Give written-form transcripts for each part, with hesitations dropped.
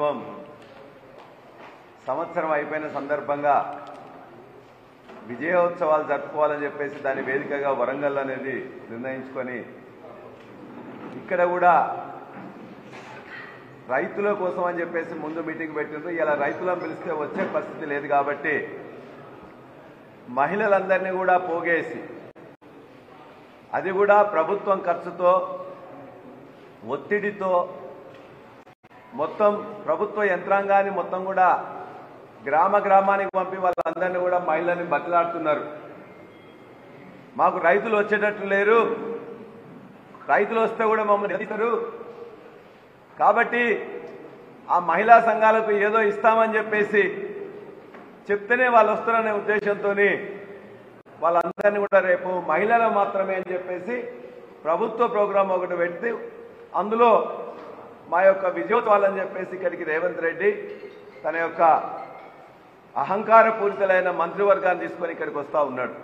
ప్రభుత్వం సంవత్సరం అయిపోయిన సందర్భంగా విజయోత్సవాలు జరుపుకోవాలని చెప్పేసి దాని వేదికగా వరంగల్ అనేది నిర్ణయించుకొని ఇక్కడ కూడా రైతుల కోసం అని చెప్పేసి ముందు మీటింగ్ పెట్టిండ్రు. ఇలా రైతులను పిలిస్తే వచ్చే పరిస్థితి లేదు కాబట్టి మహిళలందరినీ కూడా పోగేసి అది కూడా ప్రభుత్వం ఖర్చుతో ఒత్తిడితో మొత్తం ప్రభుత్వ యంత్రాంగాన్ని మొత్తం కూడా గ్రామ గ్రామానికి పంపి వాళ్ళందరినీ కూడా మహిళల్ని బతిలాడుతున్నారు. మాకు రైతులు వచ్చేటట్లు లేరు, రైతులు వస్తే కూడా మమ్మల్ని ఎదుగుతారు కాబట్టి ఆ మహిళా సంఘాలకు ఏదో ఇస్తామని చెప్పేసి చెప్తేనే వాళ్ళు వస్తారనే ఉద్దేశంతో వాళ్ళందరినీ కూడా రేపు మహిళలు మాత్రమే అని చెప్పేసి ప్రభుత్వ ప్రోగ్రాం ఒకటి పెట్టి అందులో మా యొక్క విజయోత్సవాలని చెప్పేసి ఇక్కడికి రేవంత్ రెడ్డి తన యొక్క అహంకారపూరితమైన మంత్రివర్గాన్ని తీసుకొని ఇక్కడికి వస్తూ ఉన్నాడు.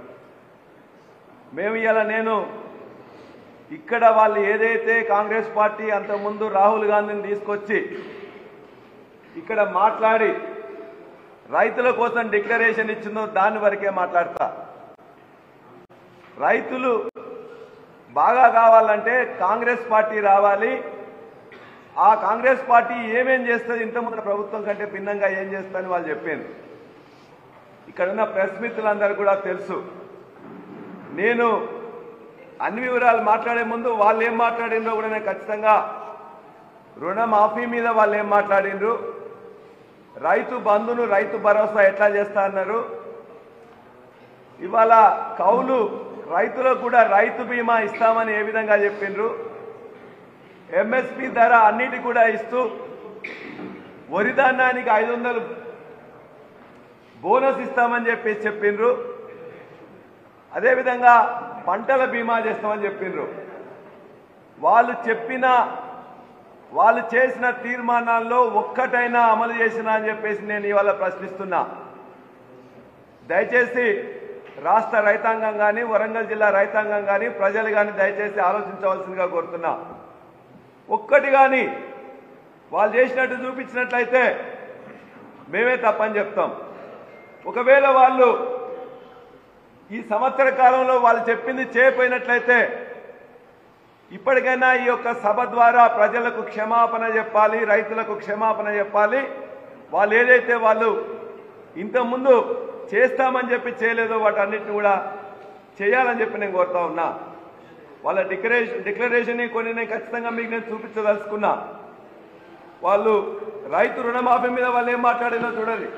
మేము ఇలా నేను ఇక్కడ వాళ్ళు ఏదైతే కాంగ్రెస్ పార్టీ అంతకుముందు రాహుల్ గాంధీని తీసుకొచ్చి ఇక్కడ మాట్లాడి రైతుల కోసం డిక్లరేషన్ ఇచ్చిందో దాని వరకే మాట్లాడతా. రైతులు బాగా కావాలంటే కాంగ్రెస్ పార్టీ రావాలి, ఆ కాంగ్రెస్ పార్టీ ఏమేం చేస్తుంది ఇంతకుముందు ప్రభుత్వం కంటే భిన్నంగా ఏం చేస్తుందని వాళ్ళు చెప్పింది. ఇక్కడున్న ప్రెస్ మిత్రులందరూ కూడా తెలుసు. నేను అన్ని వివరాలు మాట్లాడే ముందు వాళ్ళు ఏం మాట్లాడిండ్రో కూడా నేను ఖచ్చితంగా రుణమాఫీ మీద వాళ్ళు ఏం మాట్లాడిండ్రు, రైతు బంధును రైతు భరోసా ఎట్లా చేస్తా అన్నారు, ఇవాళ కౌలు రైతులకు కూడా రైతు బీమా ఇస్తామని ఏ విధంగా చెప్పిండ్రు, ఎంఎస్పీ ధర అన్నిటి కూడా ఇస్తూ వరి ధాన్యానికి 500 బోనస్ ఇస్తామని చెప్పేసి చెప్పిండ్రు, అదేవిధంగా పంటల బీమా చేస్తామని చెప్పిండ్రు. వాళ్ళు చేసిన తీర్మానాల్లో ఒక్కటైనా అమలు చేసినా అని చెప్పేసి నేను ఇవాళ ప్రశ్నిస్తున్నా. దయచేసి రాష్ట్ర రైతాంగం కానీ వరంగల్ జిల్లా రైతాంగం కానీ ప్రజలు కానీ దయచేసి ఆలోచించవలసిందిగా కోరుతున్నా. ఒక్కటి కానీ వాళ్ళు చేసినట్టు చూపించినట్లయితే మేమే తప్పని చెప్తాం. ఒకవేళ వాళ్ళు ఈ సంవత్సర కాలంలో వాళ్ళు చెప్పింది చేయపోయినట్లయితే ఇప్పటికైనా ఈ యొక్క సభ ద్వారా ప్రజలకు క్షమాపణ చెప్పాలి, రైతులకు క్షమాపణ చెప్పాలి. వాళ్ళు ఏదైతే వాళ్ళు ఇంతకుముందు చేస్తామని చెప్పి చేయలేదో వాటన్నిటిని కూడా చేయాలని చెప్పి నేను కోరుతా ఉన్నా. వాళ్ళ డిక్లరేషన్ కొన్ని నేను ఖచ్చితంగా మీకు నేను చూపించదలుచుకున్నా. వాళ్ళు రైతు రుణమాఫీ మీద వాళ్ళు ఏం మాట్లాడినో చూడండి.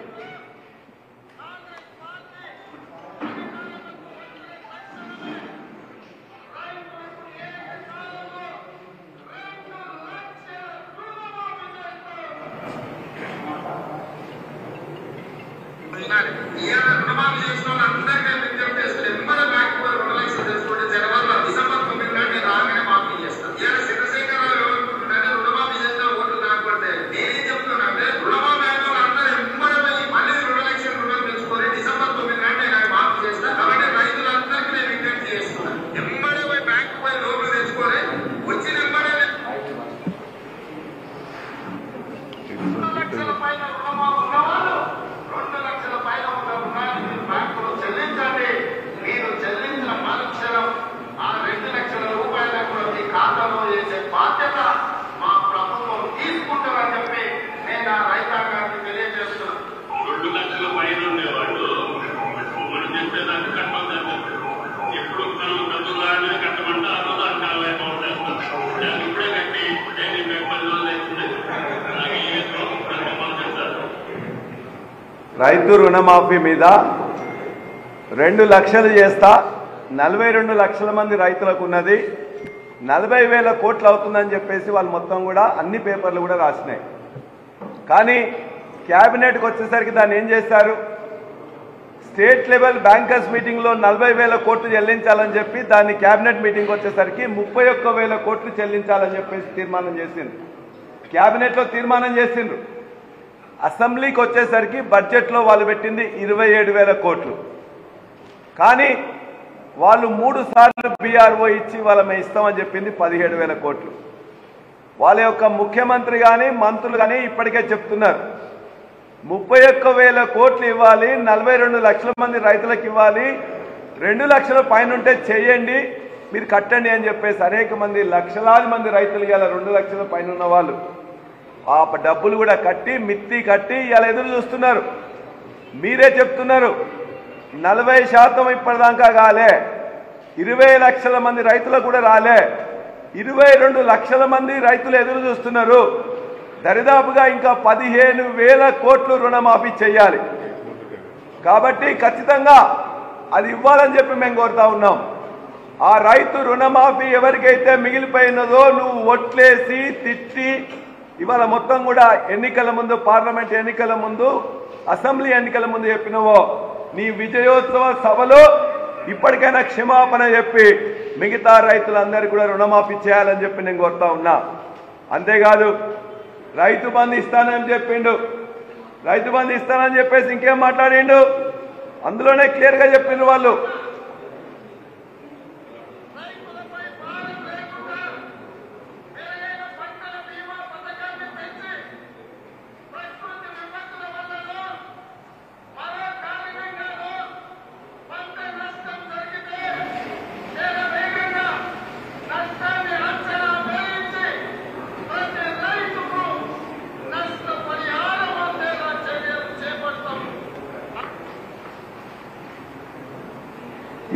రుణమాఫీ చేసిన వాళ్ళందరికీ విజ్ఞప్తి చేస్తారు. ఎంబడ బ్యాంకు రుణలక్ష్యం చేసుకుంటే జనవరిలో డిసెంబర్ 9 నాటి రాగానే మాఫీ చేస్తారు. ఇలా చంద్రశేఖరరావు ఏమనుకుంటున్నారంటే రుణమాఫీ చేస్తే ఓట్లు కాకపోతే నేనేం చెప్తున్నానంటే రుణమాఫీ అయిన వాళ్ళందరూ ఎంబడ మళ్ళీ రుణలక్ష్యం రుణం తెచ్చుకొని డిసెంబర్ 9 నాటి నాకు మాఫీ చేస్తారు. కాబట్టి రైతులందరికీ నేను విజ్ఞప్తి చేస్తున్నాను. ఎంబడే పోయి బ్యాంకు పోయి లోన్లు తెచ్చుకొని వచ్చిన ఎంబడే 2 లక్షల పైన రుణమాఫీ ఉన్నవాళ్ళు 2 లక్షల పైన ఉన్న రుణాన్ని బ్యాంకులో చెల్లించండి. మీరు చెల్లించిన మరుక్షణం ఆ 2 లక్షల రూపాయల కూడా మీ ఖాతాలో వేసే బాధ్యత మా ప్రభుత్వం తీసుకుంటారని చెప్పి నేను ఆ రైతాంగానికి తెలియజేస్తున్నాను. 2 లక్షల పైన ఉండేవాళ్ళు మనం చెప్పేదాన్ని కట్టమంటారు. ఎప్పుడు మనం డబ్బులు కట్టమంటే ఆ రోజు అంత 40 అమౌంట్ వేస్తాం. దాన్ని ఇప్పుడే కట్టి నేను 10 రోజులు అవుతుంది అలాగే చేస్తారు. రైతు రుణమాఫీ మీద 2 లక్షలు చేస్తా, 42 లక్షల మంది రైతులకు ఉన్నది, 40,000 కోట్లు అవుతుందని చెప్పేసి వాళ్ళు మొత్తం కూడా అన్ని పేపర్లు కూడా రాసినాయి. కానీ క్యాబినెట్కి వచ్చేసరికి దాన్ని ఏం చేశారు, స్టేట్ లెవెల్ బ్యాంకర్స్ మీటింగ్లో 40,000 కోట్లు చెల్లించాలని చెప్పి దాన్ని క్యాబినెట్ మీటింగ్ వచ్చేసరికి 31,000 కోట్లు చెల్లించాలని చెప్పేసి తీర్మానం చేసింది. క్యాబినెట్లో తీర్మానం చేసిండ్రు. అసెంబ్లీకి వచ్చేసరికి బడ్జెట్లో వాళ్ళు పెట్టింది 27,000 కోట్లు. కానీ వాళ్ళు 3 సార్లు బీఆర్ఓ ఇచ్చి వాళ్ళ మేము ఇస్తామని చెప్పింది 17,000 కోట్లు. వాళ్ళ యొక్క ముఖ్యమంత్రి కానీ మంత్రులు కానీ ఇప్పటికే చెప్తున్నారు 31,000 కోట్లు ఇవ్వాలి, 42 లక్షల మంది రైతులకు ఇవ్వాలి, 2 లక్షల పైన ఉంటే చేయండి, మీరు కట్టండి అని చెప్పేసి అనేక మంది లక్షలాది మంది రైతులు ఇవాళ 2 లక్షల పైన ఉన్న వాళ్ళు ఆ డబ్బులు కూడా కట్టి మిత్తి కట్టి ఇవాళ ఎదురు చూస్తున్నారు. మీరే చెప్తున్నారు 40% ఇప్పటిదాకా కాలే, 20 లక్షల మంది రైతులకు కూడా రాలే, 22 లక్షల మంది రైతులు ఎదురు చూస్తున్నారు. దరిదాపుగా ఇంకా 15,000 కోట్లు రుణమాఫీ చేయాలి. కాబట్టి ఖచ్చితంగా అది ఇవ్వాలని చెప్పి మేము కోరుతా ఉన్నాం. ఆ రైతు రుణమాఫీ ఎవరికైతే మిగిలిపోయినదో నువ్వు ఒట్లేసి తిట్టి ఇవాళ మొత్తం కూడా ఎన్నికల ముందు, పార్లమెంట్ ఎన్నికల ముందు, అసెంబ్లీ ఎన్నికల ముందు చెప్పినవో నీ విజయోత్సవ సభలో ఇప్పటికైనా క్షమాపణ చెప్పి మిగతా రైతులందరికీ కూడా రుణమాఫీ చేయాలని చెప్పి నేను కోరుతా ఉన్నా. అంతేకాదు రైతు బంధు ఇస్తానని చెప్పిండు, రైతు బంధు ఇస్తానని చెప్పేసి ఇంకేం మాట్లాడిండు, అందులోనే క్లియర్గా చెప్పిండ్రు వాళ్ళు.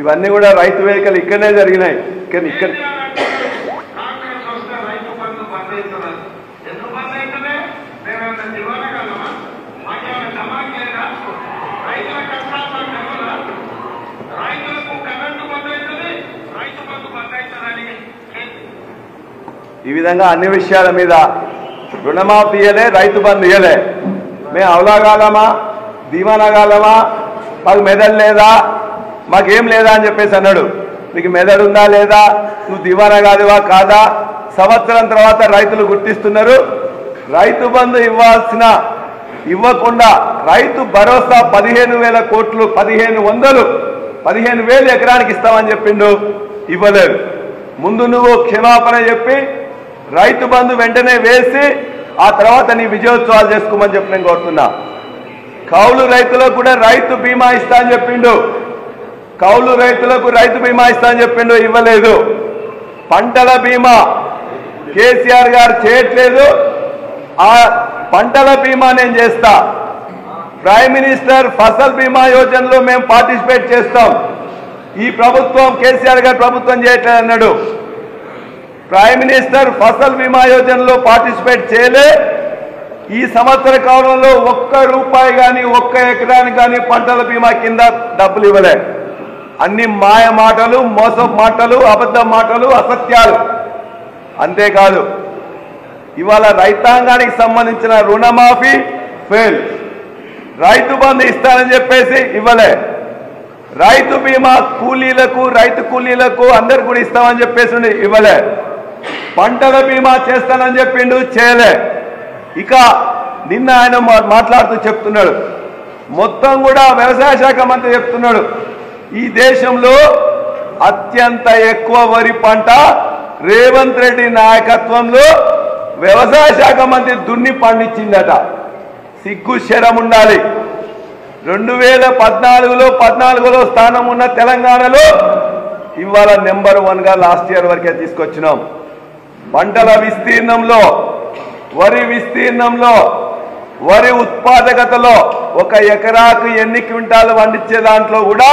ఇవన్నీ కూడా రైతు వేదికలు ఇక్కడనే జరిగినాయి. ఇక్కడ కాంగ్రెస్ వస్తే రైతు బంధు బంద్ అవుతున్నారు. ఎందుకు బంద్ అవుతుంది? మేమేమైనా దివానగలమా? మాకేమైనా సమాజ్ లేదా? రైతుల కష్టాలు డబ్బులా? రైతులకు కరెంటు బంద్ అవుతుంది, రైతు బంధు బంద్ అవుతుందని ఈ విధంగా అన్ని విషయాల మీద రుణమాఫీ ఇయ్యలే, రైతు బంధు ఇయ్యలే. మేము అవలాగాలమా, దివానగాలమా, మాకు మెదడు లేదా, మాకేం లేదా అని చెప్పేసి అన్నాడు. నీకు మెదడు ఉందా లేదా, నువ్వు దివానా కాదువా కాదా, సంవత్సరం తర్వాత రైతులు గుర్తిస్తున్నారు. రైతు బంధు ఇవ్వకుండా రైతు భరోసా 15,000 కోట్లు, 15,000 ఎకరానికి ఇస్తామని చెప్పిండు, ఇవ్వలేదు. ముందు నువ్వు క్షమాపణ చెప్పి రైతు బంధు వెంటనే వేసి ఆ తర్వాత నీ విజయోత్సవాలు చేసుకోమని చెప్పి నేను కోరుతున్నా. కౌలు రైతులకు కూడా రైతు బీమా ఇస్తా అని చెప్పిండు, కౌలు రైతులకు రైతు బీమా ఇస్తా అని చెప్పిండు, ఇవ్వలేదు. పంటల బీమా కేసీఆర్ గారు చేయట్లేదు, ఆ పంటల బీమా నేను చేస్తా. ప్రైమ్ మినిస్టర్ ఫసల్ బీమా యోజనలో మేము పార్టిసిపేట్ చేస్తాం. ఈ ప్రభుత్వం కేసీఆర్ గారు ప్రభుత్వం చేయట్లేదు అన్నాడు. ప్రైమ్ మినిస్టర్ ఫసల్ బీమా యోజనలో పార్టిసిపేట్ చేయలే. ఈ సంవత్సర కాలంలో ₹1 కానీ 1 ఎకరానికి కానీ పంటల బీమా కింద డబ్బులు ఇవ్వలే. అన్ని మాయ మాటలు, మోసం మాటలు, అబద్ధ మాటలు, అసత్యాలు. అంతేకాదు ఇవాళ రైతాంగానికి సంబంధించిన రుణమాఫీ ఫెయిల్, రైతు బంధు ఇస్తానని చెప్పేసి ఇవ్వలే, రైతు బీమా కూలీలకు, రైతు కూలీలకు అందరు కూడా ఇస్తామని చెప్పేసి ఇవ్వలే, పంటల బీమా చేస్తానని చెప్పిండు, చేయలే. ఇక నిన్న ఆయన మాట్లాడుతూ చెప్తున్నాడు, మొత్తం కూడా వ్యవసాయ శాఖ మంత్రి చెప్తున్నాడు, ఈ దేశంలో అత్యంత ఎక్కువ వరి పంట రేవంత్ రెడ్డి నాయకత్వంలో వ్యవసాయ శాఖ మంత్రి దున్ని పండించిందట. సిగ్గు శరం ఉండాలి. 2014లో స్థానం ఉన్న తెలంగాణలో ఇవాళ నెంబర్ 1గా లాస్ట్ ఇయర్ వరకే తీసుకొచ్చినాం. పంటల విస్తీర్ణంలో, వరి విస్తీర్ణంలో, వరి ఉత్పాదకతలో 1 ఎకరాకు ఎన్ని క్వింటాలు పండించే దాంట్లో కూడా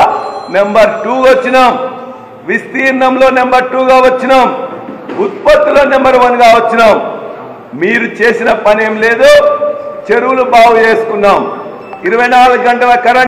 నెంబర్ 2 వచ్చినాం. విస్తీర్ణంలో నెంబర్ 2గా వచ్చినాం, ఉత్పత్తిలో నెంబర్ 1గా వచ్చినాం. మీరు చేసిన పని ఏం లేదు, చెరువులు బాగు చేసుకున్నాం, 24 గంటల కరెంట్